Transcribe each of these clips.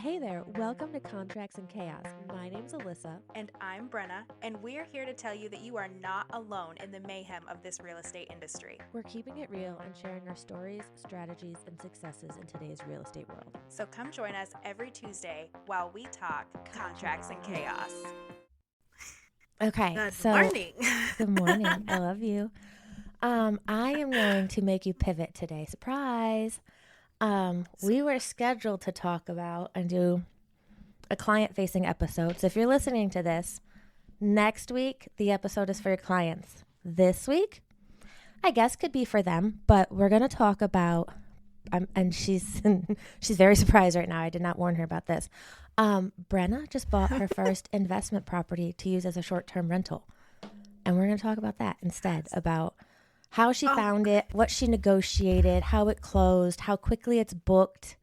Hey there, welcome to Contracts and Chaos. My name's Alyssa. And I'm Brenna, and we're here to tell you that you are not alone in the mayhem of this real estate industry. We're keeping it real and sharing our stories, strategies, and successes in today's real estate world. So come join us every Tuesday while we talk Contracts and Chaos. Okay, Good morning. Good morning. I love you. I am going to make you pivot today. Surprise. We were scheduled to talk about and do a client-facing episode. So if you're listening to this, next week, the episode is for your clients. This week, I guess could be for them, but we're going to talk about, and she's very surprised right now. I did not warn her about this. Brenna just bought her first investment property to use as a short-term rental. And we're going to talk about that instead, about how she found it, what she negotiated, how it closed, how quickly it's booked,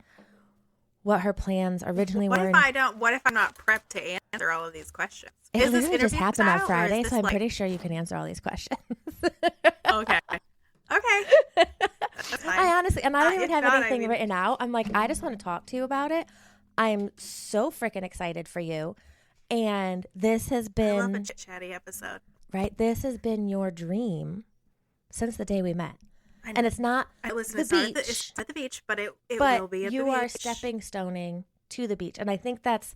what her plans originally were. What if I'm not prepped to answer all of these questions? It literally just happened on Friday, so I'm pretty sure you can answer all these questions. Okay. That's fine. I honestly, and I don't even have anything written out. I'm like, I just want to talk to you about it. I am so freaking excited for you. And this has been... I love a chit-chatty episode. Right? This has been your dream since the day we met. And it's not the beach. It's at the beach, but it will be at the beach. You are stepping stoning to the beach. And I think that's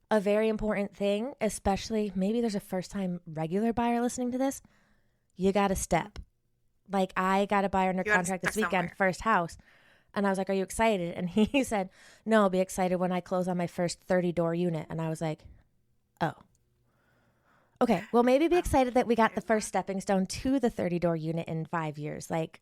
a very important thing, especially maybe there's a first-time regular buyer listening to this. You got to step. Like, I got a buyer under contract this weekend, first house. And I was like, are you excited? And he said, no, I'll be excited when I close on my first 30-door unit. And I was like, oh. Okay, well, maybe be excited that we got the first stepping stone to the 30-door unit in 5 years. Like,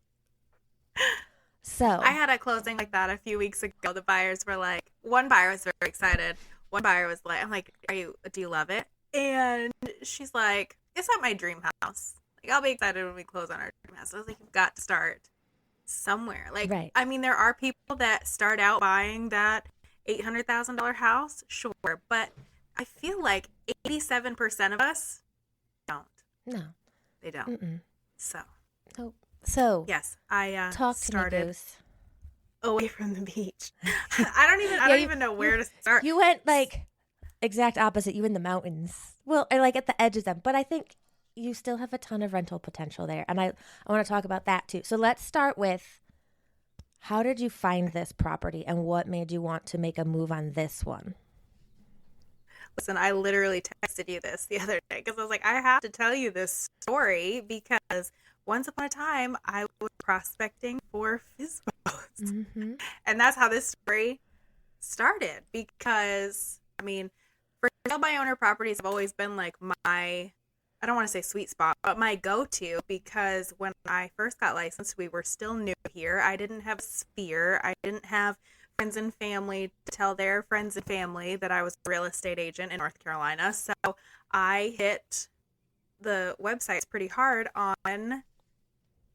so. I had a closing like that a few weeks ago. The buyers were like, one buyer was very excited. One buyer was like, I'm like, do you love it? And she's like, it's not my dream house. Like, I'll be excited when we close on our dream house. I was like, you've got to start somewhere. Like, right. I mean, there are people that start out buying that $800,000 house, sure, but I feel like 87% of us don't. No. They don't. Mm-mm. So. Oh. So. Yes, I started away from the beach. I don't even know where to start. You went like exact opposite. You in the mountains. Well, or like at the edge of them. But I think you still have a ton of rental potential there. And I want to talk about that too. So let's start with, how did you find this property and what made you want to make a move on this one? Listen, I literally texted you this the other day because I was like, I have to tell you this story because once upon a time I was prospecting for FSBOs. Mm-hmm. And that's how this story started because, I mean, for sale by owner properties have always been like I don't want to say sweet spot, but my go-to, because when I first got licensed, we were still new here. I didn't have a sphere. I didn't have friends and family to tell their friends and family that I was a real estate agent in North Carolina. So I hit the websites pretty hard on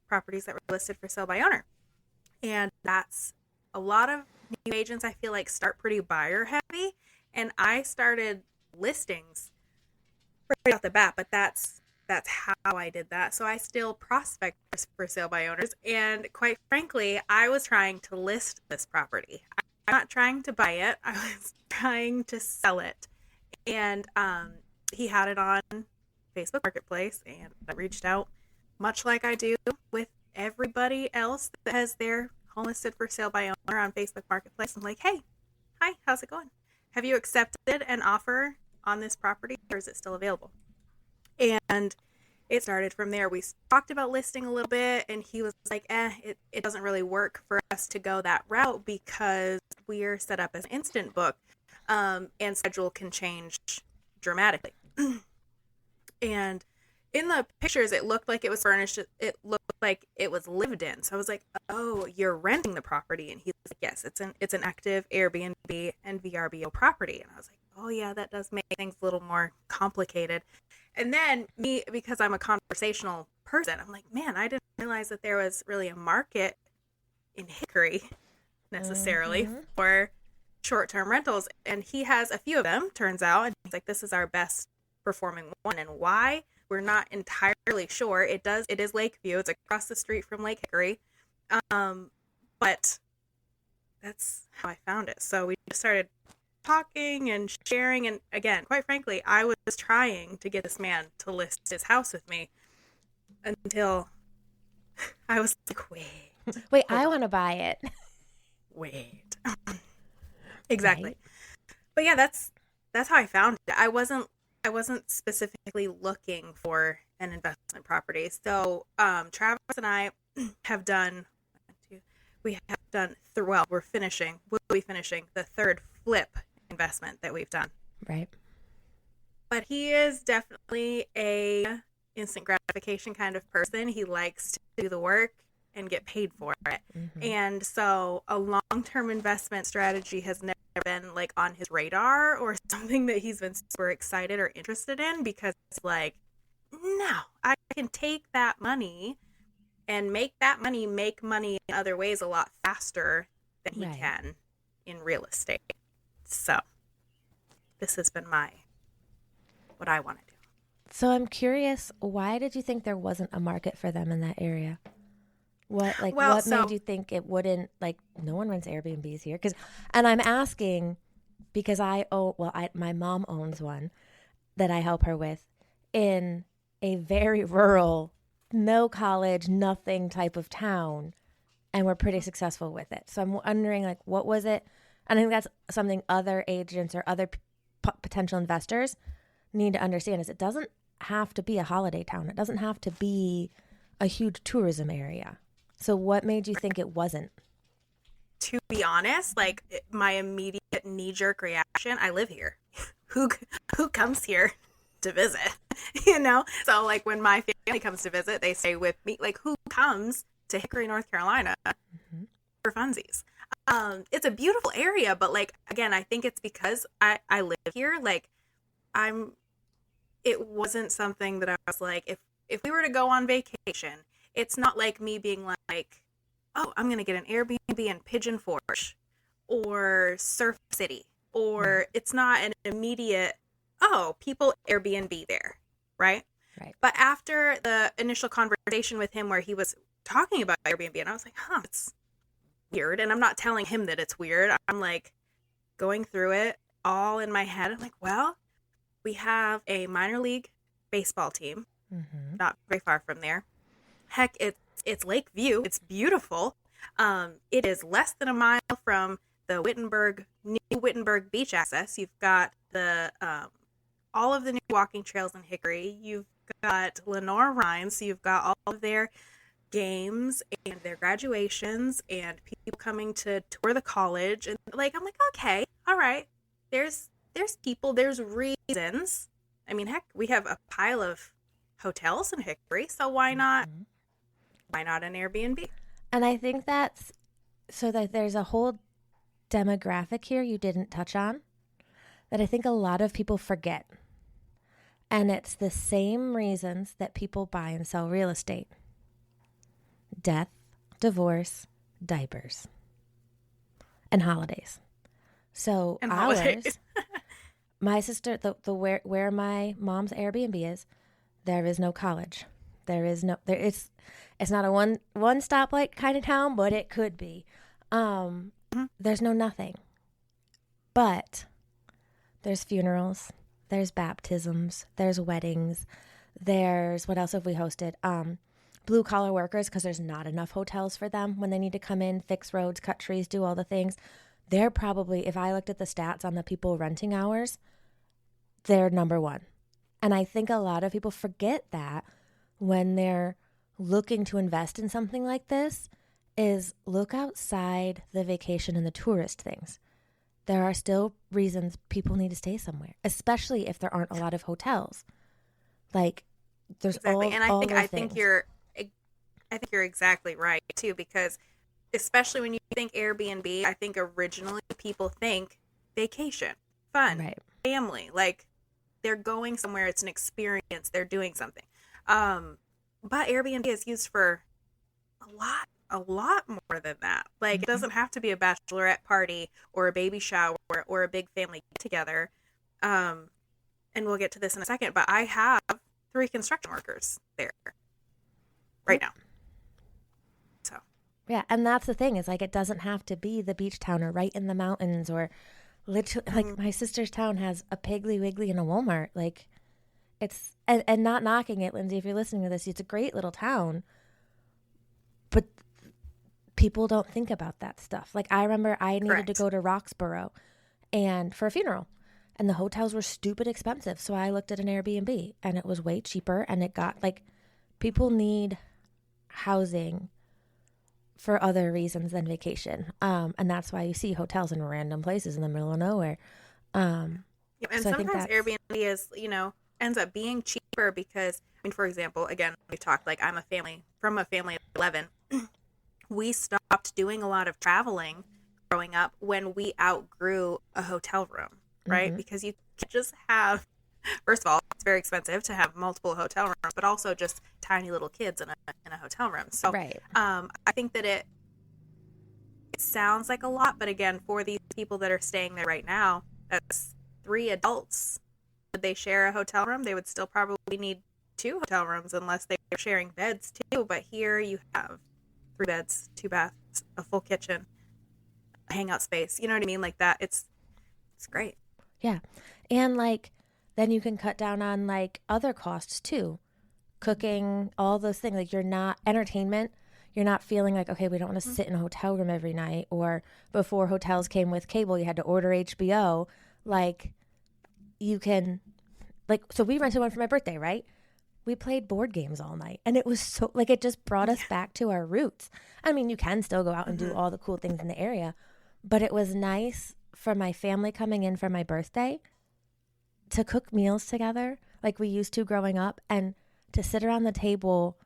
properties that were listed for sale by owner. And that's a lot of new agents, I feel like, start pretty buyer heavy. And I started listings right off the bat, but that's how I did that. So I still prospect for sale by owners. And quite frankly, I was trying to list this property. I'm not trying to buy it. I was trying to sell it. And he had it on Facebook Marketplace, and I reached out, much like I do with everybody else that has their home listed for sale by owner on Facebook Marketplace. I'm like, hey, hi, how's it going? Have you accepted an offer on this property, or is it still available? And it started from there. We talked about listing a little bit, and he was like, it doesn't really work for us to go that route because we are set up as an instant book, and schedule can change dramatically. And in the pictures, it looked like it was furnished. It looked like it was lived in. So I was like, oh, you're renting the property? And he's like, yes, it's an active Airbnb and VRBO property. And I was like, oh yeah, that does make things a little more complicated. And then me, because I'm a conversational person, I'm like, man, I didn't realize that there was really a market in Hickory necessarily for short-term rentals. And he has a few of them, turns out. And he's like, this is our best performing one. And why? We're not entirely sure. It is Lakeview. It's across the street from Lake Hickory. But that's how I found it. So we just started talking and sharing. And again, quite frankly, I was trying to get this man to list his house with me until I was like, Wait, I want to buy it. wait. Exactly. Right. But yeah, that's how I found it. I wasn't specifically looking for an investment property. So Travis and I have done we have done we'll be finishing the third flip investment that we've done. Right. But he is definitely a instant gratification kind of person. He likes to do the work and get paid for it. Mm-hmm. And so a long-term investment strategy has never been like on his radar or something that he's been super excited or interested in, because it's like, no, I can take that money and make money in other ways a lot faster than he can in real estate. So this has been what I want to do. So I'm curious, why did you think there wasn't a market for them in that area? What made you think it wouldn't, like, no one rents Airbnbs here? And I'm asking because my mom owns one that I help her with in a very rural, no college, nothing type of town, and we're pretty successful with it. So I'm wondering, like, what was it? And I think that's something other agents or other potential investors need to understand, is it doesn't have to be a holiday town. It doesn't have to be a huge tourism area. So what made you think it wasn't? To be honest, like, my immediate knee-jerk reaction, I live here. Who comes here to visit? So like when my family comes to visit, they stay with me. Like, who comes to Hickory, North Carolina for funsies? It's a beautiful area, but like, again, I think it's because I live here. Like, it wasn't something that I was like, if we were to go on vacation, it's not like me being like, oh, I'm going to get an Airbnb in Pigeon Forge or Surf City, or it's not an immediate, oh, people Airbnb there, right? Right. But after the initial conversation with him where he was talking about Airbnb, and I was like, it's weird. And I'm not telling him that it's weird. I'm like going through it all in my head. I'm like, well, we have a minor league baseball team, not very far from there. Heck, it's Lake View. It's beautiful. It is less than a mile from the new Wittenberg beach access. You've got the all of the new walking trails in Hickory. You've got Lenore Rhines. So you've got all of their games and their graduations and people coming to tour the college. And like, I'm like, okay, all right. There's people. There's reasons. I mean, heck, we have a pile of hotels in Hickory, so why not? Why not an Airbnb? And I think that's so that there's a whole demographic here you didn't touch on that I think a lot of people forget. And it's the same reasons that people buy and sell real estate: death, divorce, diapers, and holidays. So ours, my sister, the where my mom's Airbnb is, there is no college. It's not a one stoplight kind of town, but it could be. There's no nothing. But there's funerals, there's baptisms, there's weddings, there's, what else have we hosted? Blue collar workers, because there's not enough hotels for them when they need to come in, fix roads, cut trees, do all the things. They're probably, if I looked at the stats on the people renting hours, they're number one. And I think a lot of people forget that when they're looking to invest in something like this, is look outside the vacation and the tourist things. There are still reasons people need to stay somewhere, especially if there aren't a lot of hotels. Like, there's exactly. And I think you're exactly right too, because especially when you think Airbnb, I think originally people think vacation, fun, right, family, like they're going somewhere, it's an experience, they're doing something. But Airbnb is used for a lot more than that. Like, it doesn't have to be a bachelorette party or a baby shower or a big family get together. And we'll get to this in a second, but I have 3 construction workers there right now. So yeah, and that's the thing, is like, it doesn't have to be the beach town or right in the mountains or Literally, like my sister's town has a Piggly Wiggly and a Walmart. Like it's and not knocking it, Lindsay. If you're listening to this, it's a great little town, but people don't think about that stuff. Like I remember I needed to go to Roxborough and for a funeral, and the hotels were stupid expensive. So I looked at an Airbnb and it was way cheaper, and it got like people need housing for other reasons than vacation. And that's why you see hotels in random places in the middle of nowhere. And so sometimes Airbnb is, ends up being cheaper because, for example, again, we talked like from a family of 11. We stopped doing a lot of traveling growing up when we outgrew a hotel room, right? Mm-hmm. Because you can't just have, first of all, it's very expensive to have multiple hotel rooms, but also just tiny little kids in a hotel room. So I think that it sounds like a lot, but again, for these people that are staying there right now, that's 3 adults. Would they share a hotel room? They would still probably need 2 hotel rooms unless they were sharing beds too. But here you have 3 beds, 2 baths, a full kitchen, a hangout space. You know what I mean? Like that. It's great. Yeah. And like, then you can cut down on like other costs too. Cooking, all those things. Like you're not entertainment. You're not feeling like, okay, we don't want to sit in a hotel room every night. Or before hotels came with cable, you had to order HBO. Like you can, like, so we rented one for my birthday, right? We played board games all night. And it was so, like, it just brought us back to our roots. I mean, you can still go out and do all the cool things in the area. But it was nice for my family coming in for my birthday to cook meals together like we used to growing up, and to sit around the table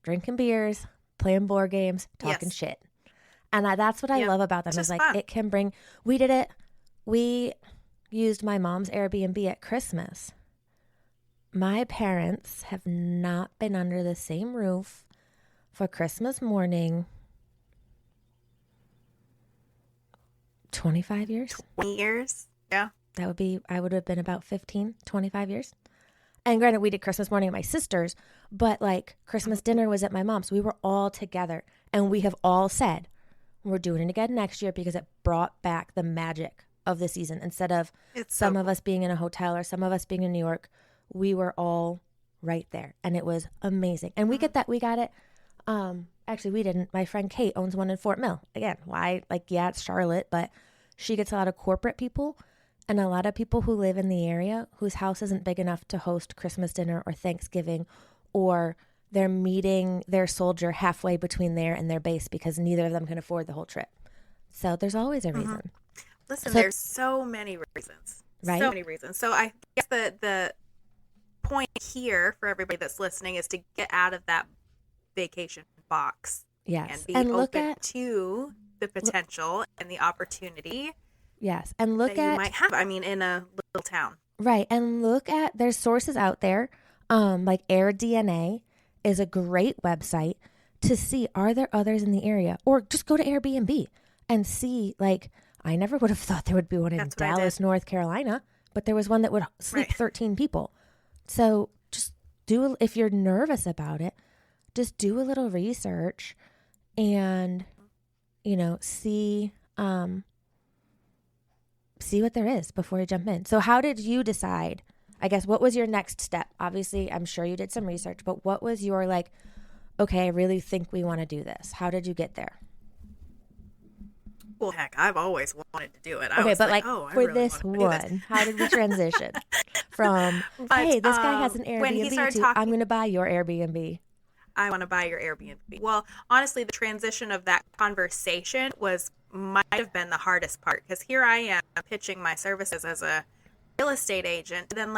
drinking beers, playing board games, talking shit. And that's what I love about them. Is like fun. It can bring, we did it. We used my mom's Airbnb at Christmas. My parents have not been under the same roof for Christmas morning 25 years. 20 years. Yeah. That would be, I would have been about 15, 25 years. And granted, we did Christmas morning at my sister's, but like Christmas dinner was at my mom's. So we were all together, and we have all said we're doing it again next year because it brought back the magic of the season. Instead of some of us being in a hotel or some of us being in New York, we were all right there, and it was amazing. And we get that. We got it. Actually, we didn't. My friend Kate owns one in Fort Mill. Again, why? Like, yeah, it's Charlotte, but she gets a lot of corporate people and a lot of people who live in the area whose house isn't big enough to host Christmas dinner or Thanksgiving, or they're meeting their soldier halfway between there and their base because neither of them can afford the whole trip. So there's always a reason. Listen, there's so many reasons. Right? So many reasons. So I guess the point here for everybody that's listening is to get out of that vacation box. Yes. And be open to the potential and the opportunity. Yes. And look that at, you might have, in a little town. Right. And look at, there's sources out there, like AirDNA is a great website to see, are there others in the area? Or just go to Airbnb and see, like, I never would have thought there would be one in Dallas, North Carolina, but there was one that would sleep 13 people. So just if you're nervous about it, just do a little research and, see what there is before you jump in. So how did you decide? I guess, what was your next step? Obviously, I'm sure you did some research, but what was your like, okay, I really think we want to do this. How did you get there? Well, heck, I've always wanted to do it. Okay, but like for really this one, how did we transition from, hey, this guy has an Airbnb to I'm going to buy your Airbnb? I want to buy your Airbnb. Well, honestly, the transition of that conversation might have been the hardest part, because here I am pitching my services as a real estate agent. Then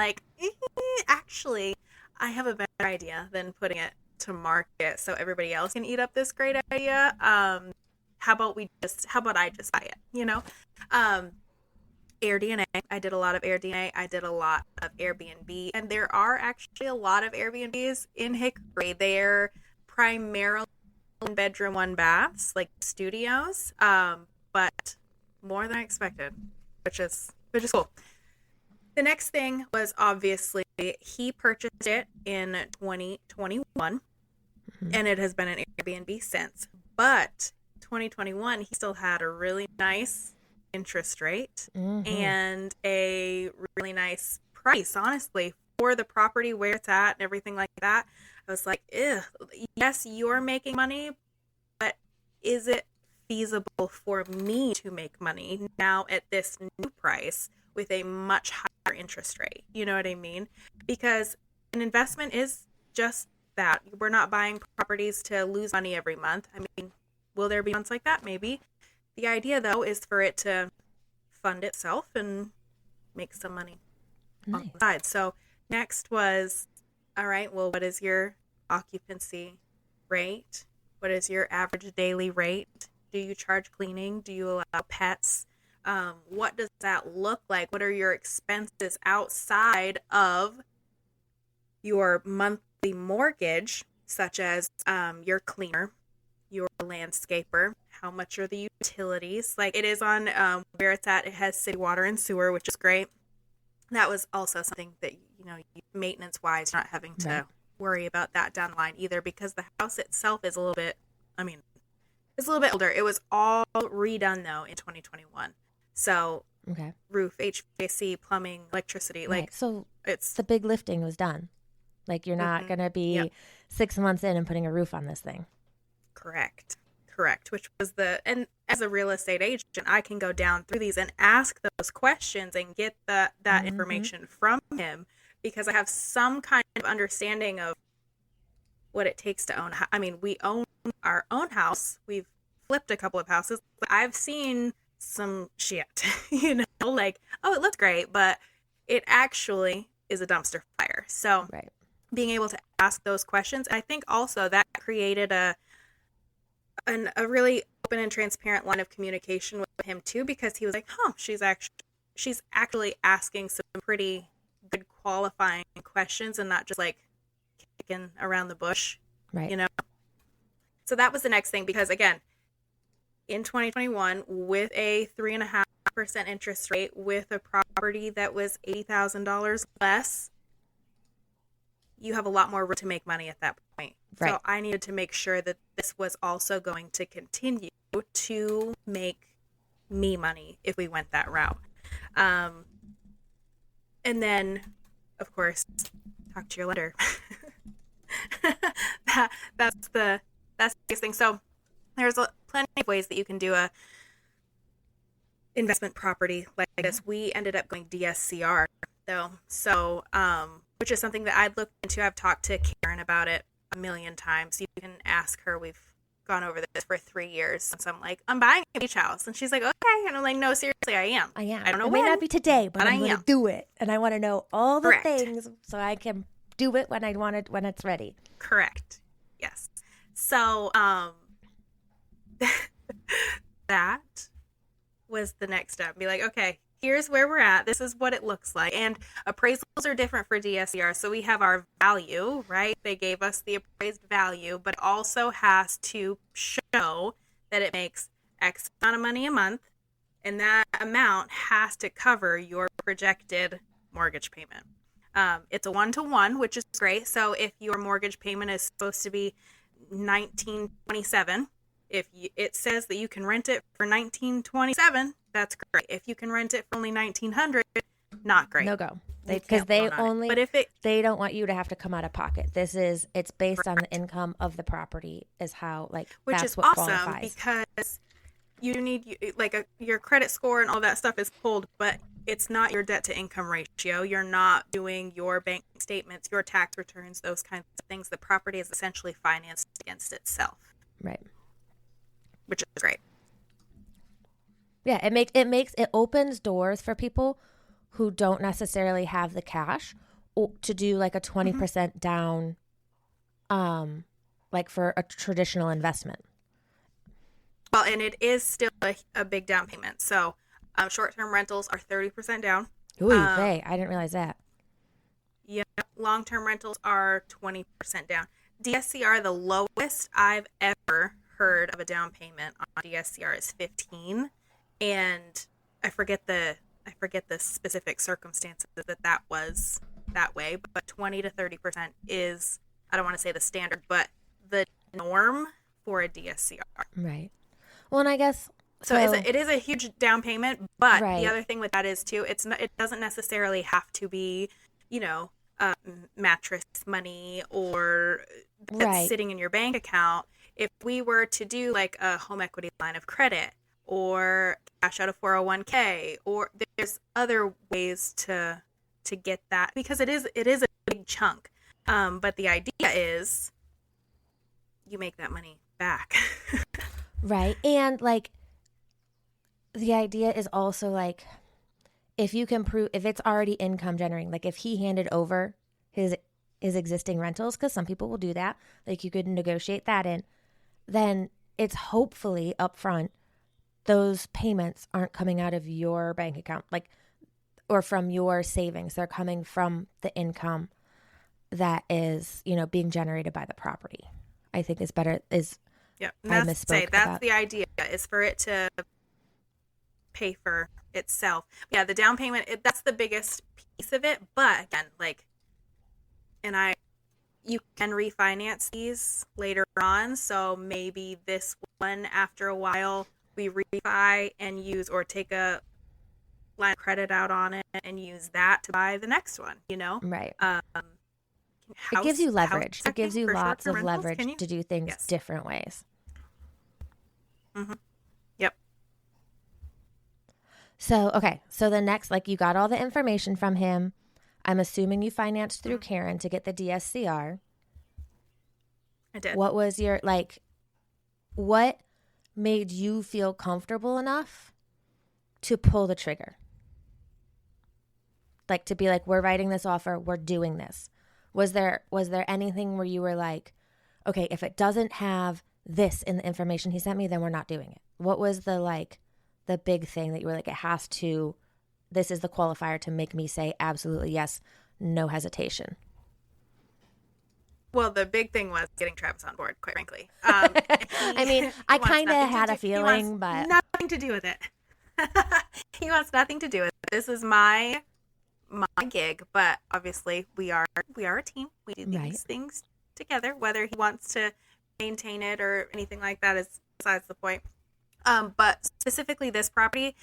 actually, I have a better idea than putting it to market so everybody else can eat up this great idea. How about I just buy it? AirDNA. I did a lot of AirDNA. I did a lot of Airbnb. And there are actually a lot of Airbnbs in Hickory. They're primarily one bedroom, one baths, like studios, but more than I expected, which is cool. The next thing was, obviously, he purchased it in 2021, and it has been an Airbnb since. But 2021, he still had a really nice interest rate and a really nice price, honestly, for the property where it's at and everything like that. I was like, ugh, yes, you're making money, but is it feasible for me to make money now at this new price with a much higher interest rate? You know what I mean? Because an investment is just that. We're not buying properties to lose money every month. I mean, will there be months like that? Maybe. The idea, though, is for it to fund itself and make some money on the side. So next was, all right, well, what is your occupancy rate? What is your average daily rate? Do you charge cleaning? Do you allow pets? What does that look like? What are your expenses outside of your monthly mortgage, such as your cleaner, your landscaper? How much are the utilities? Like, it is on where it's at. It has city water and sewer, which is great. That was also something that, you know, maintenance-wise, not having to worry about that down the line either, because the house itself is a little bit, I mean, it's a little bit older. It was all redone, though, in 2021. So roof, HVAC, plumbing, electricity, like, so it's the big lifting was done. Like, you're not going to be 6 months in and putting a roof on this thing. Correct. Which was and as a real estate agent, I can go down through these and ask those questions and get that information from him, because I have some kind of understanding of what it takes to own. I mean, we own our own house. We've flipped a couple of houses. I've seen some shit, you know, like, oh, it looks great, but it actually is a dumpster fire. So being able to ask those questions, I think also that created a really open and transparent line of communication with him too, because he was like, she's actually asking some pretty good qualifying questions and not just like kicking around the bush, you know? So that was the next thing, because again, in 2021, with a 3.5% interest rate, with a property that was $80,000 less, you have a lot more room to make money at that point. So I needed to make sure that this was also going to continue to make me money if we went that route. And then, of course, talk to your lender. That's the biggest thing. So there's plenty of ways that you can do a investment property like this. We ended up going DSCR though. So, which is something that I'd looked into. I've talked to Karen about it a million times. You can ask her. We've gone over this for 3 years. So I'm like, I'm buying a beach house. And she's like, okay. And I'm like, no, seriously, I am. I don't know it when. May not be today, but I'm going to do it. And I want to know all the things so I can do it when I want it, when it's ready. Correct. Yes. So, that was the next step. Be like, okay, here's where we're at. This is what it looks like. And appraisals are different for DSCR. So we have our value, right? They gave us the appraised value, but also has to show that it makes X amount of money a month. And that amount has to cover your projected mortgage payment. It's a 1-to-1, which is great. So if your mortgage payment is supposed to be $1,927, if it says that you can rent it for $1,927, that's great. If you can rent it for only $1,900, not great. No go. Because they don't want you to have to come out of pocket. It's based on the income of the property is how, like, which that's is what awesome qualifies. Because you need your credit score and all that stuff is pulled, but it's not your debt to income ratio. You're not doing your bank statements, your tax returns, those kinds of things. The property is essentially financed against itself. Right. Which is great. Yeah, it opens doors for people who don't necessarily have the cash to do like a 20% down, like for a traditional investment. Well, and it is still a big down payment. So short-term rentals are 30% down. Ooh, I didn't realize that. Yeah, long-term rentals are 20% down. DSCR, the lowest I've ever heard of a down payment on DSCR is 15, and I forget the specific circumstances that was that way, but 20 to 30% is, I don't want to say the standard, but the norm for a DSCR. Right. Well, and I guess So it is a huge down payment, but right. the other thing with that is too, it doesn't necessarily have to be, you know, mattress money or that's Right. sitting in your bank account. If we were to do like a home equity line of credit or cash out a 401k, or there's other ways to get that, because it is a big chunk. But the idea is you make that money back. Right. And like the idea is also like if you can prove if it's already income generating, like if he handed over his existing rentals, because some people will do that, like you could negotiate that in, then it's hopefully upfront those payments aren't coming out of your bank account, like or from your savings. They're coming from the income that is, you know, being generated by the property. I think is better is Yeah, I misspoke that's about. the idea, is for it to pay for itself. Yeah, the down payment, that's the biggest piece of it. But again, like, you can refinance these later on. So maybe this one, after a while, we refi and use, or take a line of credit out on it and use that to buy the next one, you know? Right. It gives House, you leverage. It gives you for lots short-term of rentals, leverage can you? to do things Yes. different ways. Mm-hmm. Yep. So, okay. So the next, like you got all the information from him. I'm assuming you financed through Mm-hmm. Karen to get the DSCR. I did. What was your, like, what made you feel comfortable enough to pull the trigger? Like to be like, we're writing this offer, we're doing this. Was there anything where you were like, okay, if it doesn't have this in the information he sent me, then we're not doing it? What was the big thing that you were like, it has to, this is the qualifier to make me say absolutely yes, no hesitation? Well, the big thing was getting Travis on board, quite frankly. I mean, I kind of had a He feeling, wants but nothing to do with it. He wants nothing to do with it. This is my gig, but obviously we are a team. We do right. these things together. Whether he wants to maintain it or anything like that is besides the point. But specifically this property,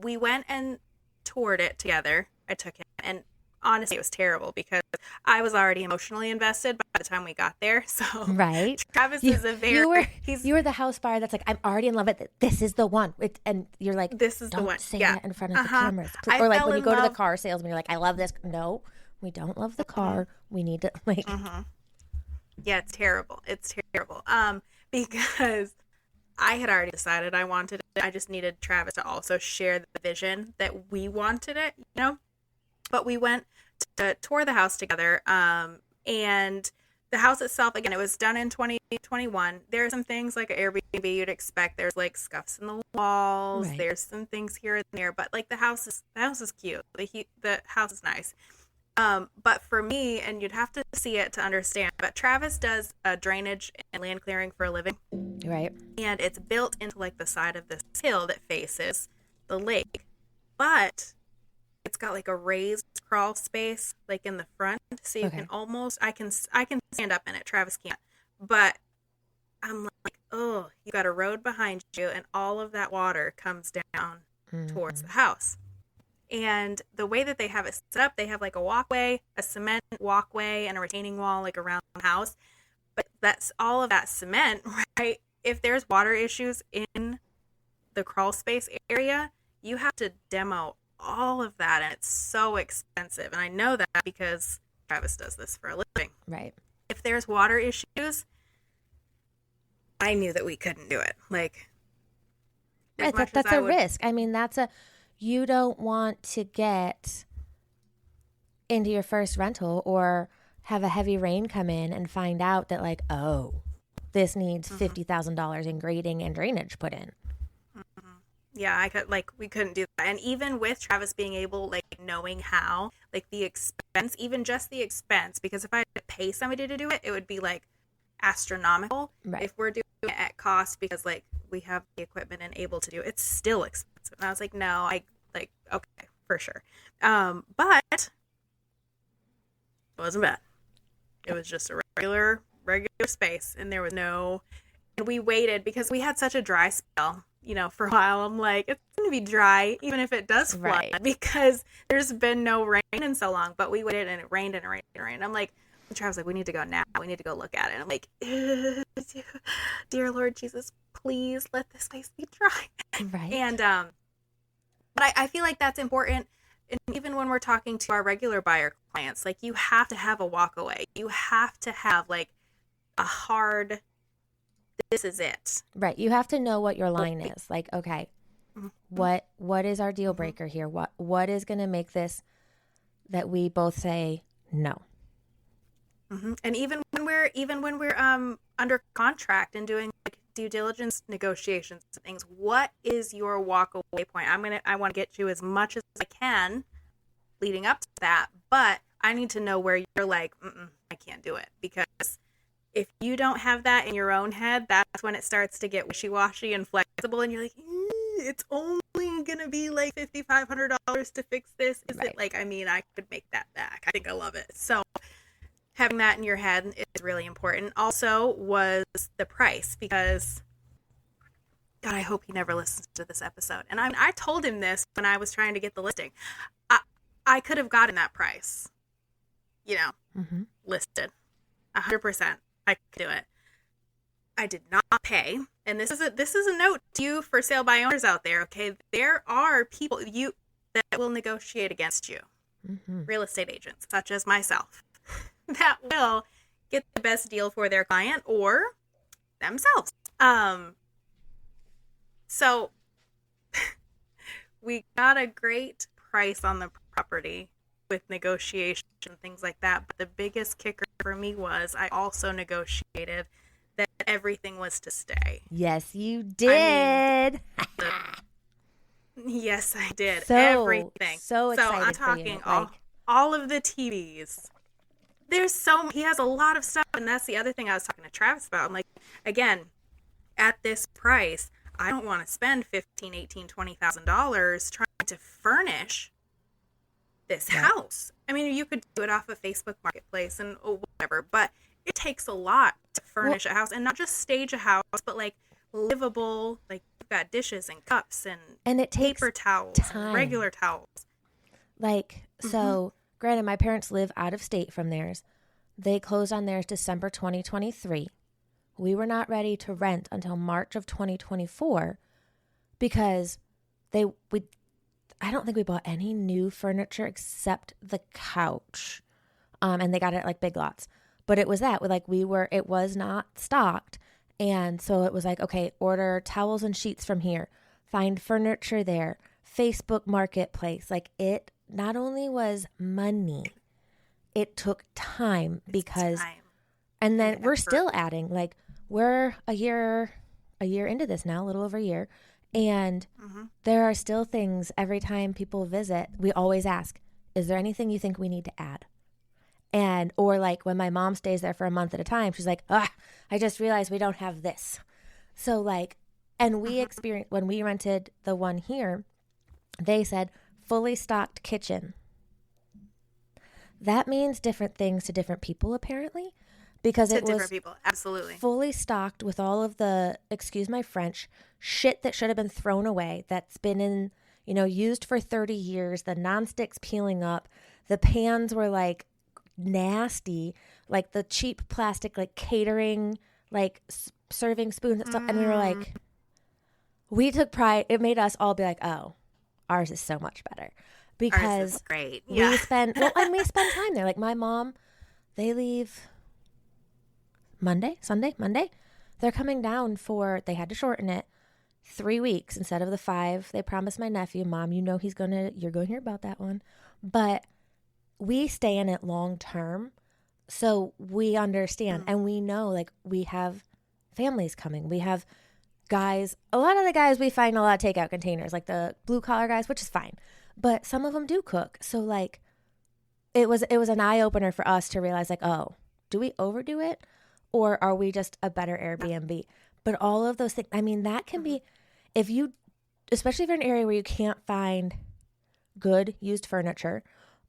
we went and toured it together. I took him, and honestly, it was terrible because I was already emotionally invested by the time we got there. So Right. Travis is a very you were the house buyer that's like, I'm already in love with it. This is the one. And you're like, this is don't the one. say Yeah. that in front of the cameras. I Or like fell when you in go to the love- car salesman, you're like, I love this. No, we don't love the car. We need to like. Yeah, it's terrible. It's terrible. Because I had already decided I wanted it. I just needed Travis to also share the vision that we wanted it, you know? But we went to tour the house together. And the house itself, again, it was done in 2021. There are some things like an Airbnb you'd expect. There's like scuffs in the walls. Right. There's some things here and there, but like the house is cute. The house is nice. But for me, and you'd have to see it to understand, but Travis does drainage and land clearing for a living. Right. And it's built into like the side of this hill that faces the lake. But it's got like a raised crawl space like in the front. So you can almost, I can stand up in it. Travis can't. But I'm like, oh, you got a road behind you and all of that water comes down towards the house. And the way that they have it set up, they have like a walkway, a cement walkway, and a retaining wall like around the house. But that's all of that cement, right? If there's water issues in the crawl space area, you have to demo all of that, and it's so expensive. And I know that because Travis does this for a living. Right. If there's water issues, I knew that we couldn't do it. Like, Right. That's a risk. I mean, you don't want to get into your first rental or have a heavy rain come in and find out that like, oh, this needs $50,000 in grading and drainage put in. Yeah, we couldn't do that. And even with Travis being able, like, knowing how, like, the expense, even just the expense, because if I had to pay somebody to do it, it would be like astronomical. Right. If we're doing it at cost because like we have the equipment and able to do it, it's still expensive. And I was like, no, okay, for sure. But it wasn't bad. It was just a regular space, and there was no, and we waited because we had such a dry spell. for a while, I'm like, it's going to be dry, even if it does flood, because there's been no rain in so long. But we waited, and it rained and it rained and it rained. I'm like, Travis like, we need to go now. We need to go look at it. I'm like, dear Lord Jesus, please let this place be dry. Right. And, but I feel like that's important. And even when we're talking to our regular buyer clients, like, you have to have a walk away. You have to have like a hard, this is it. Right. You have to know what your line is. Like, okay, what is our deal breaker here? What is going to make this that we both say no? And even when we're under contract and doing like due diligence negotiations and things, what is your walk away point? I want to get you as much as I can leading up to that, but I need to know where you're like, I can't do it. Because if you don't have that in your own head, that's when it starts to get wishy-washy and flexible, and you're like, it's only gonna be like $5,500 to fix this. Is it like, I could make that back. I think I love it. So having that in your head is really important. Also was the price, because God, I hope he never listens to this episode. And I told him this when I was trying to get the listing. I could have gotten that price, listed 100%. I could do it. I did not pay. And this is a note to you for sale by owners out there. Okay. There are people that will negotiate against you. Real estate agents, such as myself, that will get the best deal for their client or themselves. So we got a great price on the property with negotiation and things like that. But the biggest kicker for me was I also negotiated that everything was to stay. Yes, you did. Yes, I did. So, everything. So excited I'm talking all of the TVs. He has a lot of stuff, and that's the other thing I was talking to Travis about. I'm like, again, at this price, I don't want to spend $15,000, $18,000, $20,000 trying to furnish this house. You could do it off of Facebook Marketplace and whatever, but it takes a lot to furnish a house, and not just stage a house, but like livable. Like, you've got dishes and cups and it takes paper towels, and regular towels. Like, so granted, my parents live out of state from theirs. They closed on theirs December 2023. We were not ready to rent until March of 2024 because I don't think we bought any new furniture except the couch. And they got it at like Big Lots. But it was that it was not stocked. And so it was like, okay, order towels and sheets from here, find furniture there, Facebook Marketplace. Like, it not only was money, it took time and then we're still adding, like, we're a year into this now, a little over a year. And there are still things every time people visit, we always ask, is there anything you think we need to add? Or like when my mom stays there for a month at a time, she's like, I just realized we don't have this. So like, and we experienced, when we rented the one here, they said fully stocked kitchen. That means different things to different people, apparently, because it was different people. Absolutely. Fully stocked with all of the, excuse my French, shit that should have been thrown away, that's been in, used for 30 years, the nonsticks peeling up, the pans were like nasty, like the cheap plastic, like catering, like serving spoons and stuff. And we were like, we took pride. It made us all be like, oh, ours is so much better. Because ours is great. Yeah. we spend time there. Like, my mom, they leave Monday. They're coming down they had to shorten it, 3 weeks instead of the 5 they promised my nephew. Mom, you're going to hear about that one. But we stay in it long term, so we understand. And we know, like, we have families coming. We have guys, a lot of the guys, we find a lot of takeout containers, like the blue collar guys, which is fine. But some of them do cook. So like, it was an eye opener for us to realize, like, oh, do we overdo it? Or are we just a better Airbnb? But all of those things, that can be, especially if you're in an area where you can't find good used furniture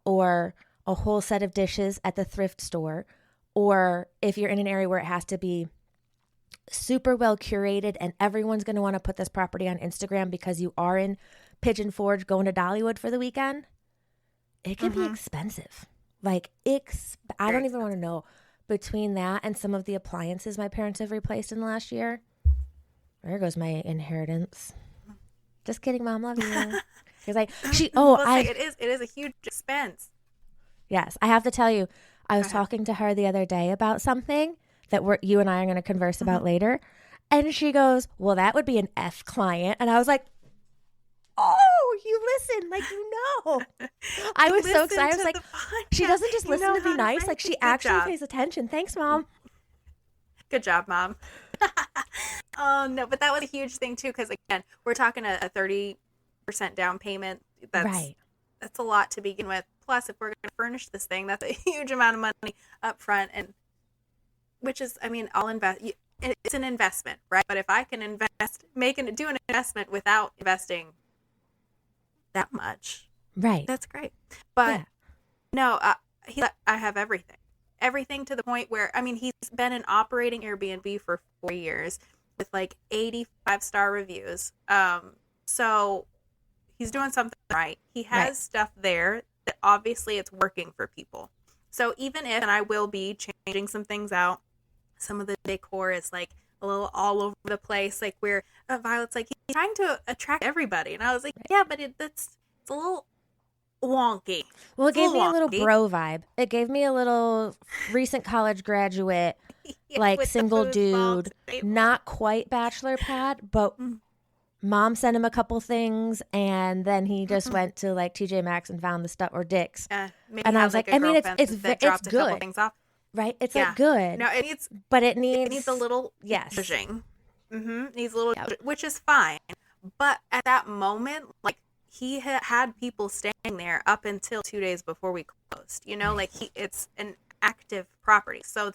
or a whole set of dishes at the thrift store, or if you're in an area where it has to be super well curated, and everyone's going to want to put this property on Instagram because you are in Pigeon Forge going to Dollywood for the weekend, it can be expensive. Like, I don't even want to know. Between that and some of the appliances my parents have replaced in the last year, there goes my inheritance. Just kidding, Mom. Love you. Because it is a huge expense. Yes, I have to tell you, I was talking to her the other day about something that you and I are going to converse about later, and she goes, "Well, that would be an F client," and I was like, "Oh, you listen, like, you know." I was so excited. I was like, she doesn't just listen to be nice, like, she actually pays attention. Thanks, Mom. Good job, Mom. Oh, no, but that was a huge thing, too, because, again, we're talking a 30% down payment. That's a lot to begin with. Plus, if we're going to furnish this thing, that's a huge amount of money up front, and which is, I mean, I'll invest. It's an investment, right? But if I can do an investment without investing that much, right, that's great. But no, I have everything to the point where, I mean, he's been an operating Airbnb for 4 years with like 85-star reviews. So he's doing something right. He has stuff there that obviously it's working for people. So even if, and I will be changing some things out, some of the decor is like a little all over the place. Like where Violet's like, he's trying to attract everybody. And I was like, yeah, but it's a little wonky. Well, it gave me a little bro vibe. It gave me a little recent college graduate, like single dude, not quite bachelor pad, but Mom sent him a couple things, and then he just went to like TJ Maxx and found the stuff, or Dick's. And I was like, I mean, it's good, things off. Right? It's like good. No, it needs a little pushing. Needs a little, which is fine. But at that moment, like, he had people staying there up until 2 days before we closed. You know, like it's an active property, so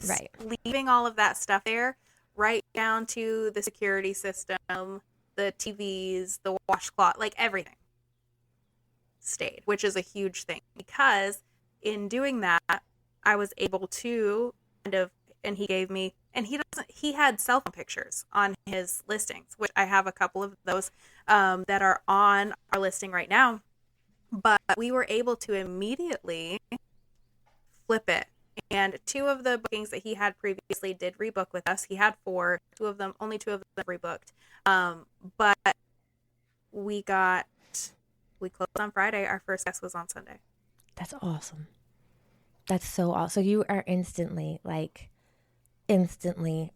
leaving all of that stuff there, right down to the security system, the TVs, the washcloth, like everything stayed, which is a huge thing, because in doing that, I was able to kind of, and he gave me, and he had cell phone pictures on his listings, which I have a couple of those that are on our listing right now, but we were able to immediately flip it. And 2 of the bookings that he had previously did rebook with us. He had 4, only 2 of them rebooked. But we closed on Friday. Our first guest was on Sunday. That's awesome. That's so awesome. So you are instantly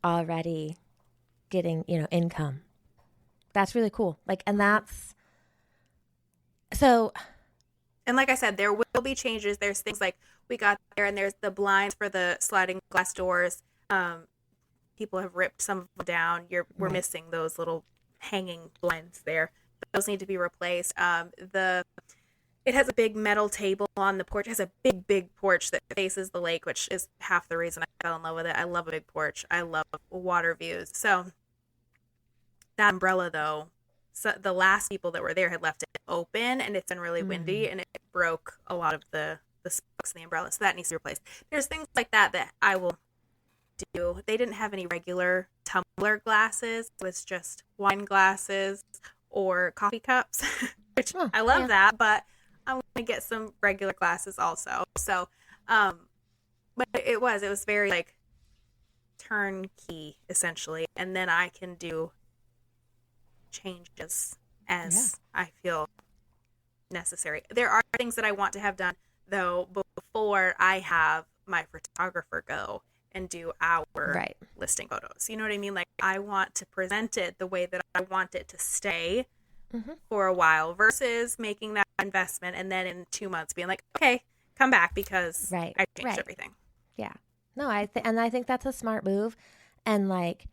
already getting, income. That's really cool. Like, and that's so. And like I said, there will be changes. There's things like we got there, and there's the blinds for the sliding glass doors. People have ripped some of them down. We're missing those little hanging blinds there. Those need to be replaced. It has a big metal table on the porch. It has a big, big porch that faces the lake, which is half the reason I fell in love with it. I love a big porch. I love water views. So that umbrella, though, the last people that were there had left it open, and it's been really windy, and it broke a lot of the spokes in the umbrella. So that needs to be replaced. There's things like that I will do. They didn't have any regular tumbler glasses. It was just wine glasses or coffee cups, which I love that, but I'm going to get some regular glasses also. So, but it was very like turnkey essentially. And then I can do changes as I feel necessary. There are things that I want to have done though before I have my photographer go and do our listing photos. You know what I mean? Like, I want to present it the way that I want it to stay for a while, versus making that investment and then in 2 months being like, okay, come back because I changed everything. Yeah. No, I think that's a smart move. And like,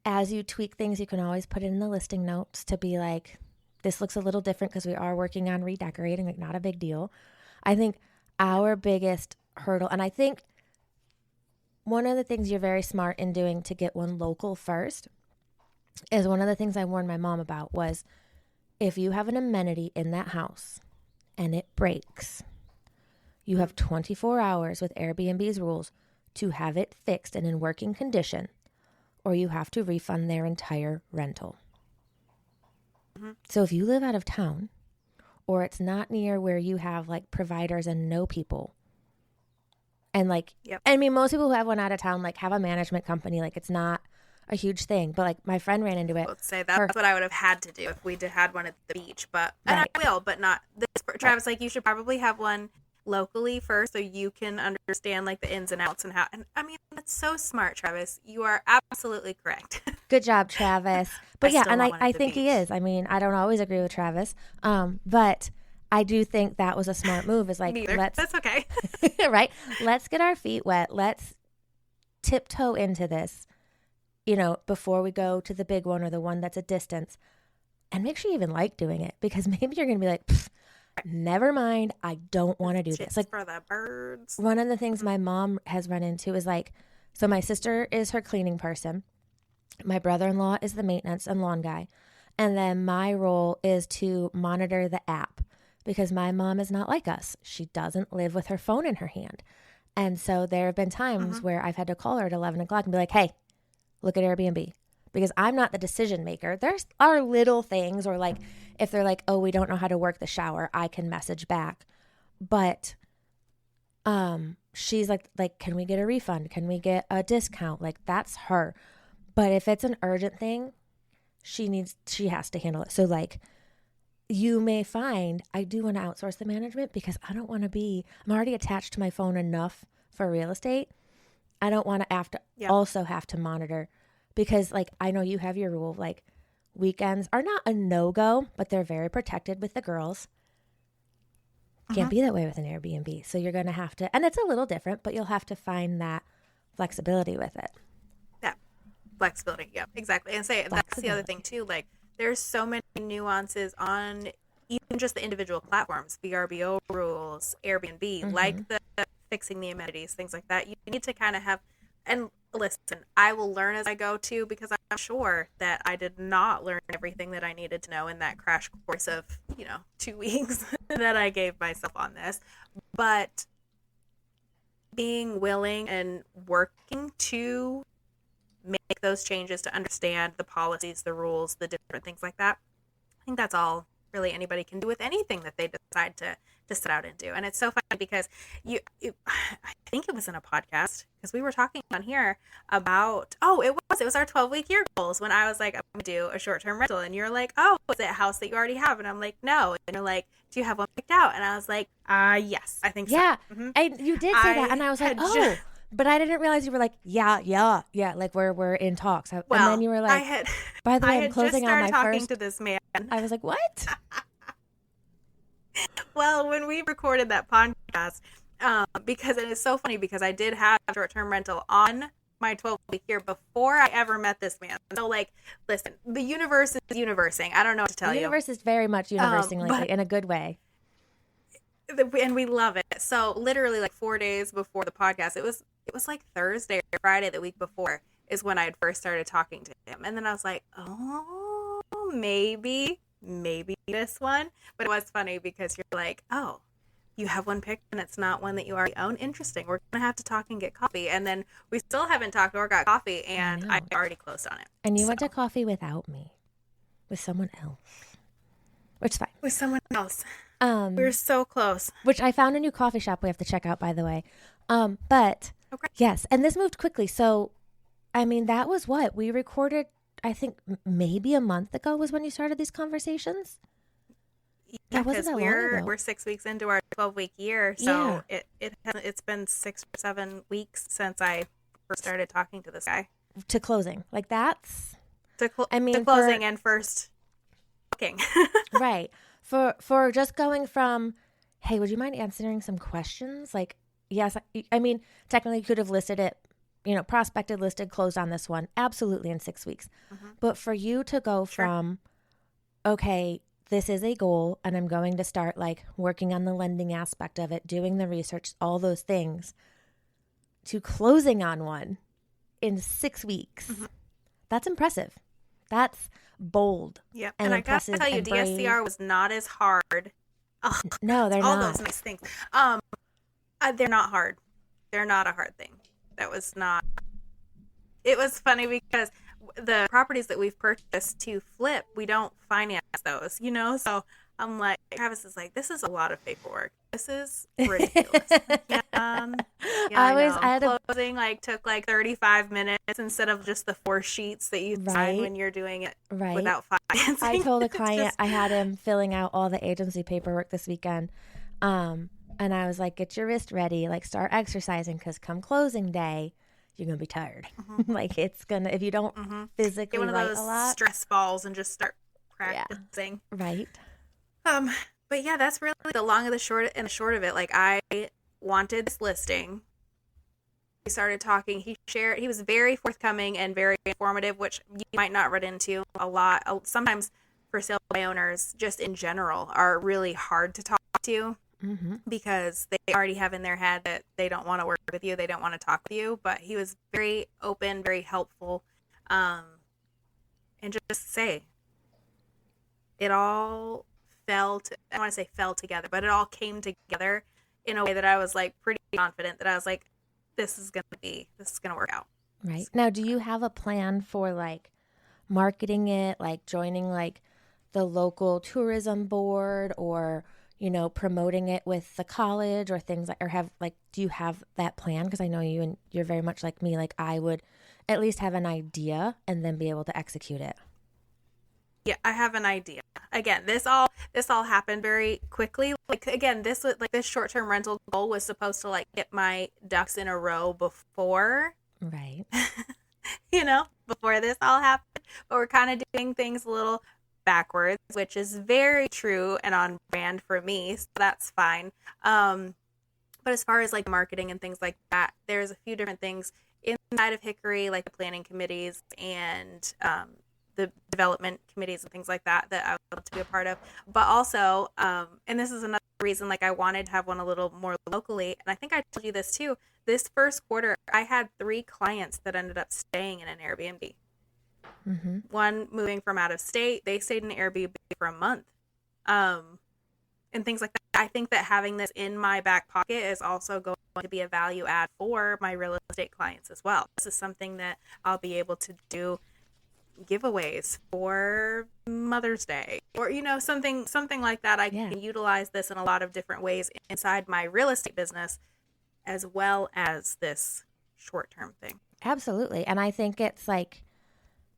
as you tweak things, you can always put it in the listing notes to be like, this looks a little different because we are working on redecorating, like, not a big deal. I think our biggest hurdle, and I think one of the things you're very smart in doing to get one local first, is one of the things I warned my mom about was, if you have an amenity in that house and it breaks, you have 24 hours with Airbnb's rules to have it fixed and in working condition, or you have to refund their entire rental. Mm-hmm. So if you live out of town, or it's not near where you have like providers and know people, and like, Yep. I mean, most people who have one out of town like have a management company, like it's not a huge thing, but like my friend ran into it. Let's say that's what I would have had to do if we had one at the beach, but and Right. I will, but not this. Travis, like you should probably have one locally first, so you can understand like the ins and outs and how. And I mean, that's so smart, Travis. You are absolutely correct. Good job, Travis. But yeah, still and want one at I the think he beach. is. I mean, I don't always agree with Travis, but I do think that was a smart move. Is like, Neither. That's okay. right? Let's get our feet wet. Let's tiptoe into this, you know, before we go to the big one or the one that's a distance, and make sure you even like doing it, because maybe you're going to be like, never mind, I don't want to do this. Like, for the birds. one of the things my mom has run into is like, so my sister is her cleaning person. My brother-in-law is the maintenance and lawn guy. And then my role is to monitor the app, because my mom is not like us. She doesn't live with her phone in her hand. And so there have been times where I've had to call her at 11 o'clock and be like, hey, look at Airbnb, because I'm not the decision maker. There's are little things, or like if they're like, oh, we don't know how to work the shower, I can message back. But she's like, can we get a refund? Can we get a discount? Like, that's her. But if it's an urgent thing, she has to handle it. So like, you may find I do want to outsource the management, because I don't want to I'm already attached to my phone enough for real estate. I don't want to also have to monitor, because like, I know you have your rule, like weekends are not a no-go, but they're very protected with the girls. Can't be that way with an Airbnb. So you're going to have to, and it's a little different, but you'll have to find that flexibility with it. Yeah, flexibility. Yeah, exactly. And that's the other thing too. Like, there's so many nuances on even just the individual platforms, VRBO rules, Airbnb, like the fixing the amenities, things like that. You need to kind of have, and listen, I will learn as I go too, because I'm sure that I did not learn everything that I needed to know in that crash course of, 2 weeks that I gave myself on this. But being willing and working to make those changes, to understand the policies, the rules, the different things like that, I think that's all really anybody can do with anything that they decide to set out and do. And it's so funny because I think it was in a podcast, because we were talking on here about, it was our 12-week year goals, when I was like, I'm going to do a short-term rental. And you're like, oh, is it a house that you already have? And I'm like, no. And you're like, do you have one picked out? And I was like, yes, I think so. Yeah. You did say that. And I was like, but I didn't realize you were like, yeah, like we're in talks. And then you were like, by the way, I'm closing on my first. I had just started talking to this man. I was like, what? Well, when we recorded that podcast, because it is so funny, because I did have a short-term rental on my 12-week year before I ever met this man. So, like, listen, the universe is universing. I don't know what to tell you. The universe is very much universing lately, in a good way. And we love it. So, literally, like 4 days before the podcast, it was like Thursday or Friday the week before is when I had first started talking to him. And then I was like, oh, maybe this one. But it was funny, because you're like, oh, you have one picked and it's not one that you already own. Interesting. We're going to have to talk and get coffee. And then we still haven't talked or got coffee, and I already closed on it. And you went to coffee without me, with someone else, which is fine. With someone else. We're so close. Which I found a new coffee shop we have to check out, by the way. But yes, and this moved quickly. So, I mean, that was what we recorded, I think maybe a month ago was when you started these conversations. Yeah, because we're 6 weeks into our 12-week year, so it's been 6 or 7 weeks since I first started talking to this guy. To closing, like that's to closing and first talking. Right, for just going from, hey, would you mind answering some questions? Like, yes, I mean, technically you could have listed it, prospected, listed, closed on this one, absolutely in 6 weeks. But for you to go from, okay, this is a goal, and I'm going to start like working on the lending aspect of it, doing the research, all those things, to closing on one in 6 weeks. That's impressive. That's bold. Yeah. And I got to tell you, DSCR was not as hard. Oh, no, they're all not. All those nice things. They're not hard. They're not a hard thing. That was not. it was funny because the properties that we've purchased to flip, we don't finance those, So I'm like, Travis is like, this is a lot of paperwork. This is ridiculous. Yeah, I know. Closing took 35 minutes instead of just the 4 sheets that you sign when you're doing it without financing. I told a client I had him filling out all the agency paperwork this weekend. And I was like, get your wrist ready, start exercising, because come closing day, you're going to be tired. It's going to, if you don't physically get one of those stress balls and just start practicing. Yeah. Right. But yeah, that's really the long and the short of it. I wanted this listing. We started talking. He was very forthcoming and very informative, which you might not run into a lot. Sometimes for sale by owners, just in general, are really hard to talk to. Because they already have in their head that they don't want to work with you, they don't want to talk with you. But he was very open, very helpful, and just say it all I don't want to say fell together, but it all came together in a way that I was pretty confident that I was like, this is gonna work out. Right. Now, do you have a plan for marketing it, joining the local tourism board, or promoting it with the college or things do you have that plan? Because I know you're very much like me. I would at least have an idea and then be able to execute it. Yeah, I have an idea. Again, this all happened very quickly. This was this short-term rental goal was supposed to get my ducks in a row before. Right. Before this all happened. But we're kind of doing things a little backwards, which is very true and on brand for me, so that's fine. But as far as marketing and things like that, there's a few different things inside of Hickory, the planning committees and the development committees and things like that I would love to be a part of. But also, and this is another reason I wanted to have one a little more locally, and I think I told you this too, this first quarter I had 3 clients that ended up staying in an Airbnb. One moving from out of state, they stayed in an Airbnb for a month, and things like that. I think that having this in my back pocket is also going to be a value add for my real estate clients as well. This is something that I'll be able to do giveaways for Mother's Day, or something like that. I can utilize this in a lot of different ways inside my real estate business, as well as this short-term thing. Absolutely. And I think it's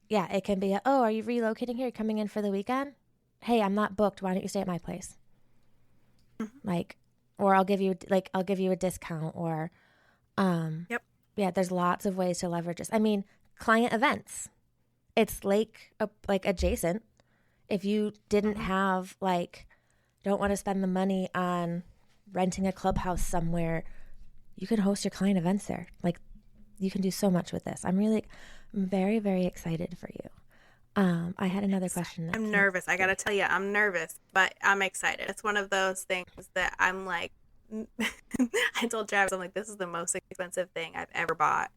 it can be are you relocating here? You're coming in for the weekend? Hey, I'm not booked. Why don't you stay at my place? Or I'll give you a discount, or there's lots of ways to leverage this. I mean, client events. It's adjacent. If you didn't have don't want to spend the money on renting a clubhouse somewhere, you can host your client events there. You can do so much with this. I'm very, very excited for you. I had another question. I'm nervous. I got to tell you, I'm nervous, but I'm excited. It's one of those things that I'm I told Travis, I'm this is the most expensive thing I've ever bought.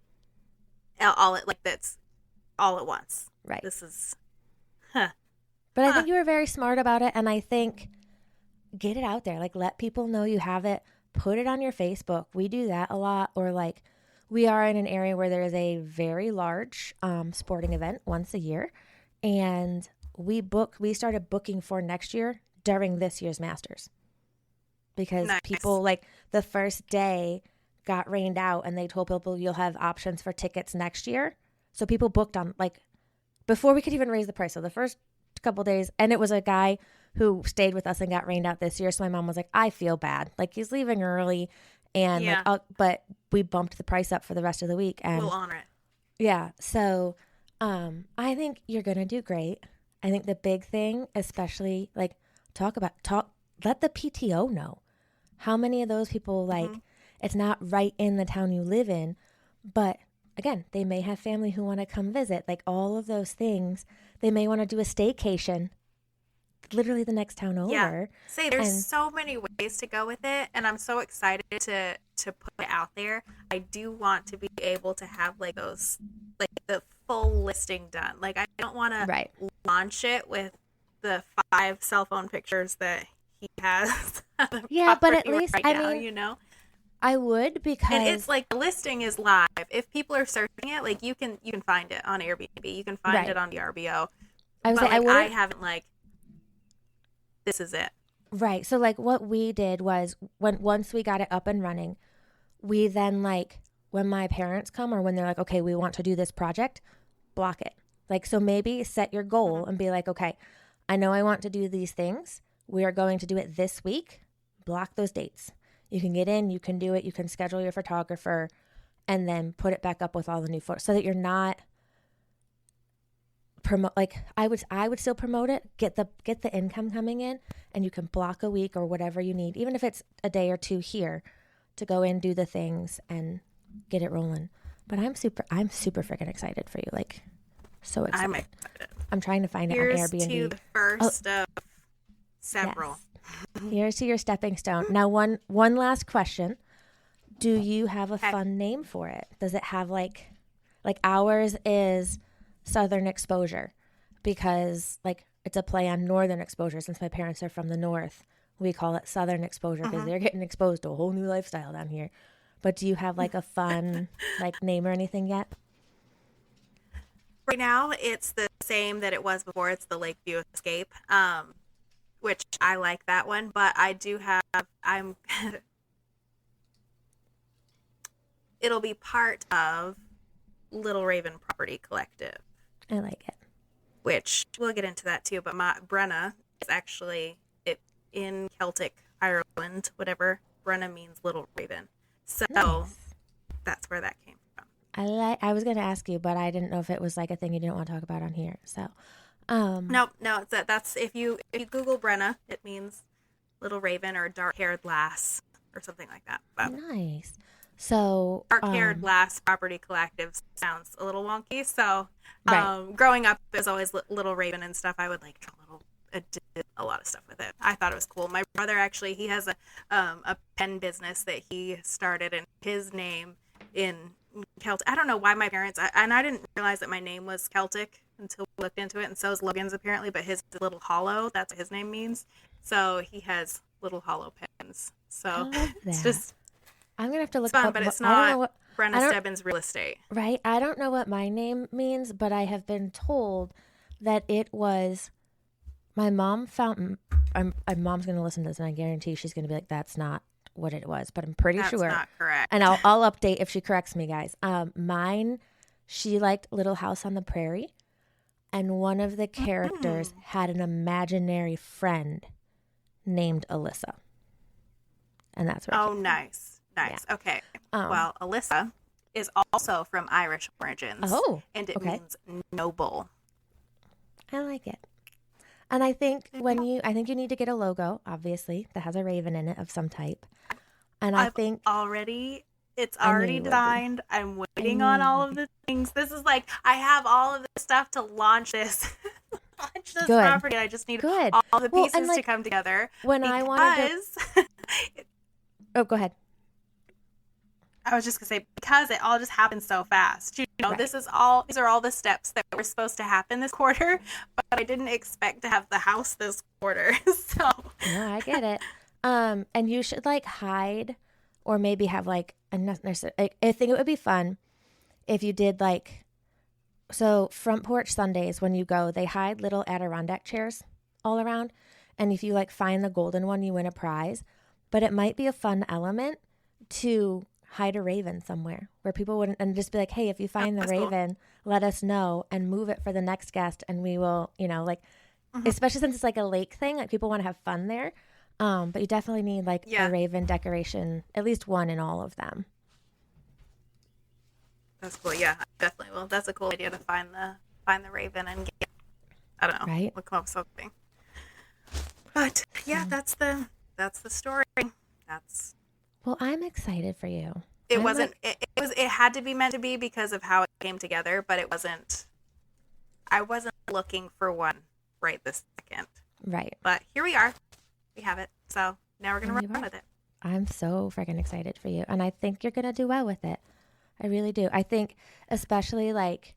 That's all at once. Right. This is, But I think you were very smart about it, and I think get it out there. Let people know you have it. Put it on your Facebook. We do that a lot. Or we are in an area where there is a very large sporting event once a year, and we started booking for next year during this year's Masters, because people the first day got rained out, and they told people you'll have options for tickets next year. So people booked on before we could even raise the price. So the first couple days, and it was a guy who stayed with us and got rained out this year. So my mom was like, I feel bad. He's leaving early, and but we bumped the price up for the rest of the week, and we'll honor it. Yeah. So I think you're gonna do great. I think the big thing, especially let the PTO know how many of those people it's not right in the town you live in, but again, they may have family who want to come visit, all of those things. They may want to do a staycation literally the next town over. Yeah. There's so many ways to go with it, and I'm so excited to put it out there. I do want to be able to have those the full listing done. I don't want to launch it with the 5 cell phone pictures that he has. Yeah, but at least right now, I would, because And it's like the listing is live. If people are searching it, like you can find it on Airbnb. You can find right. it on VRBO. I would But say I like I wouldn't. haven't like this is it. Right. So like what we did was once we got it up and running, we then like when my parents come or when they're like, okay, we want to do this project, block it. Like, so maybe set your goal and be like, okay, I know I want to do these things. We are going to do it this week. Block those dates. You can get in, you can do it, you can schedule your photographer, and then put it back up with all the new photos so that you're not promote. Like I would still promote it, get the income coming in, and you can block a week or whatever you need, even if it's a day or two here to go in, do the things and get it rolling. But I'm super freaking excited for you. Like, so excited. I'm excited. I'm trying to find it on Airbnb. Here's to the first of several. Yes. Here's to your stepping stone. Now, one last question. Do you have a fun name for it? Does it have like ours is Southern Exposure, because like it's a play on Northern Exposure. Since my parents are from the North, we call it Southern Exposure because they're getting exposed to a whole new lifestyle down here. But do you have like a fun like name or anything yet? Right now, it's the same that it was before. It's the Lakeview Escape, which I like that one. But I do have, it'll be part of Little Raven Property Collective. I like it. Which we'll get into that too. But Brenna is actually it in Celtic Ireland, whatever. Brenna means Little Raven. So that's where that came from. I was going to ask you, but I didn't know if it was like a thing you didn't want to talk about on here. So, no, it's that's if you Google Brenna, it means Little Raven or dark-haired lass or something like that. But nice. So dark-haired lass property collective sounds a little wonky. So, growing up, it was always Little Raven and stuff. I would like did a lot of stuff with it. I thought it was cool. My brother actually, he has a pen business that he started, and his name in Celtic. I don't know why my parents, I didn't realize that my name was Celtic until we looked into it, and so is Logan's apparently, but his is Little Hollow. That's what his name means. So he has Little Hollow pens. So it's just, I'm gonna have to look. Fun, up, but it's not Brenna Stebbins Real Estate. Right. I don't know what my name means, but I have been told that it was. My mom found. My mom's gonna listen to this, and I guarantee she's gonna be like, "That's not what it was," but I'm pretty sure. That's not correct. And I'll update if she corrects me, guys. Mine, she liked Little House on the Prairie, and one of the characters had an imaginary friend named Alyssa, and that's where. Oh, nice. Yeah. Okay. Well, Alyssa is also from Irish origins. Oh, and it means noble. I like it. And I think I think you need to get a logo, obviously, that has a raven in it of some type. And it's already designed. I'm waiting on all of the things. This is like, I have all of the stuff to launch this property. I just need all the pieces to come together. I wanted to... Oh, go ahead. I was just going to say, because it all just happened so fast. You know, these are all the steps that were supposed to happen this quarter, but I didn't expect to have the house this quarter. So. No, I get it. And you should like hide or maybe have like I think it would be fun if you did like, so front porch Sundays when you go, they hide little Adirondack chairs all around. And if you like find the golden one, you win a prize. But it might be a fun element to hide a raven somewhere where people wouldn't, and just be like, hey, if you find the raven, let us know and move it for the next guest. And we will, especially since it's like a lake thing, like people want to have fun there. But you definitely need like a raven decoration, at least one in all of them. That's cool. Yeah, I definitely will. That's a cool idea to find the raven and get, I don't know, we'll come up with something. But yeah, that's the story. Well, I'm excited for you. It wasn't. It had to be meant to be because of how it came together, but it wasn't. I wasn't looking for one right this second. Right. But here we are. We have it. So now we're gonna run with it. I'm so freaking excited for you, and I think you're gonna do well with it. I really do. I think especially like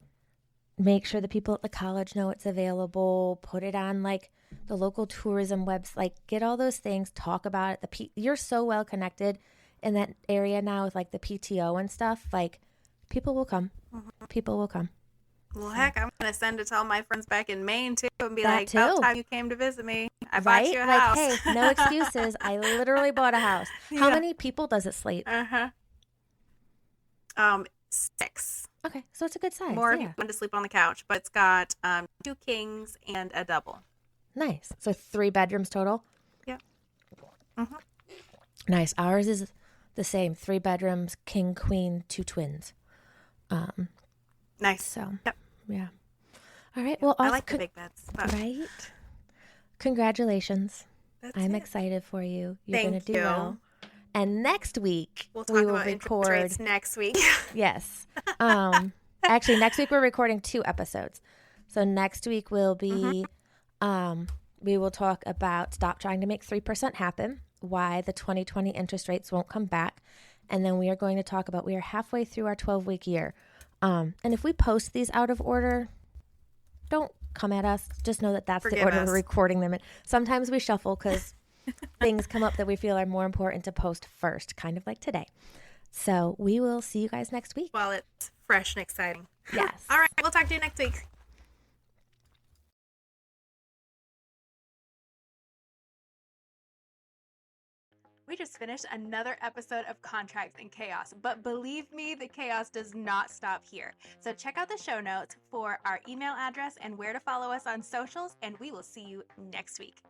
make sure the people at the college know it's available. Put it on like the local tourism webs. Like get all those things. Talk about it. You're so well connected in that area now with like the PTO and stuff, like people will come. People will come. Well, heck, I'm going to send it to all my friends back in Maine, too, and be That like, too. about time you came to visit me. I Right? bought you a like, house. hey, no excuses. I literally bought a house. How Yeah. many people does it slate? 6. Okay, so it's a good size. More if yeah. you want to sleep on the couch, but it's got 2 kings and a double. Nice. So 3 bedrooms total? Yeah. Nice. Ours is the same. 3 bedrooms, king, queen, 2 twins. Nice. So, Yep. yeah. All right. Well, I like the big beds. But right? Congratulations. that's I'm it. excited for you. You're going Thank to do you. well. And next week, We'll talk we will about interest record. rates next week. Yes. Actually, next week we're recording 2 episodes. So next week will be, we will talk about stop trying to make 3% happen, why the 2020 interest rates won't come back. And then we are going to talk about, we are halfway through our 12-week year. And if we post these out of order, don't come at us. Just know that that's Forgive the order us. we're recording them in. Sometimes we shuffle because things come up that we feel are more important to post first, kind of like today. So we will see you guys next week. Well, it's fresh and exciting. Yes. All right. We'll talk to you next week. We just finished another episode of Contracts and Chaos, but believe me, the chaos does not stop here. So check out the show notes for our email address and where to follow us on socials, and we will see you next week.